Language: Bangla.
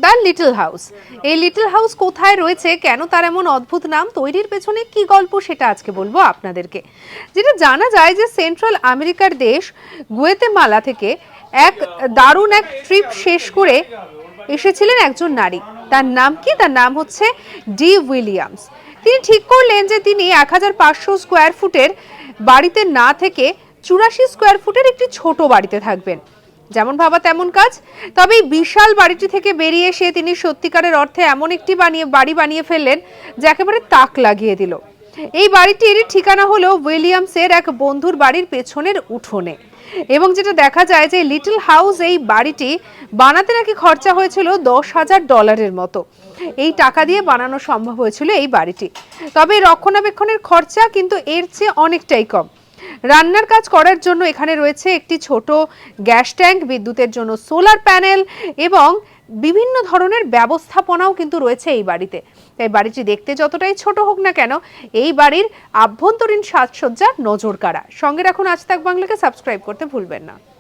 The little house. এই লিটল হাউস কোথায় রয়েছে, কেন তার এমন অদ্ভুত নাম, তৈরির পেছনে কি গল্প, সেটা আজকে বলবো আপনাদেরকে। যেটা জানা যায় যে সেন্ট্রাল আমেরিকার দেশ গুয়েতেমালা থেকে দারুণ এক ট্রিপ শেষ করে এসেছিলেন একজন নারী। তার নাম কি? তার নাম হচ্ছে ডি উইলিয়ামস। তিনি ঠিক করলেন যে তিনি 1500 স্কোয়ার ফুটের বাড়িতে না থেকে 84 স্কোয়ার ফুটের একটি ছোট বাড়িতে থাকবেন। যেমন ভাবা তেমন কাজ। তবে এই বিশাল বাড়িটি থেকে বেরিয়ে এসে তিনি সত্যিকারের অর্থে এমন একটি বাড়ি বানিয়ে ফেললেন যে একেবারে তাক লাগিয়ে দিল। এই বাড়িটির ঠিকানা হলো উইলিয়ামসের এক বন্ধুর বাড়ির পেছনের উঠোনে। এবং যেটা দেখা যায় যে লিটল হাউস, এই বাড়িটি বানাতে নাকি খরচা হয়েছিল $10,000 মতো। এই টাকা দিয়ে বানানো সম্ভব হয়েছিল এই বাড়িটি। তবে রক্ষণাবেক্ষণের খরচা কিন্তু এর চেয়ে অনেকটাই কম। রান্নার কাজ করার জন্য এখানে রয়েছে একটি ছোট গ্যাস ট্যাঙ্ক, বিদ্যুতের জন্য সোলার প্যানেল এবং বিভিন্ন ধরনের ব্যবস্থাপনাও কিন্তু রয়েছে এই বাড়িতে। তাই বাড়িটি দেখতে যতটাই ছোট হোক না কেন, এই বাড়ির আভ্যন্তরীণ সাজসজ্জা নজর কাড়া। সঙ্গে রাখুন আজ তাক বাংলাকে, সাবস্ক্রাইব করতে ভুলবেন না।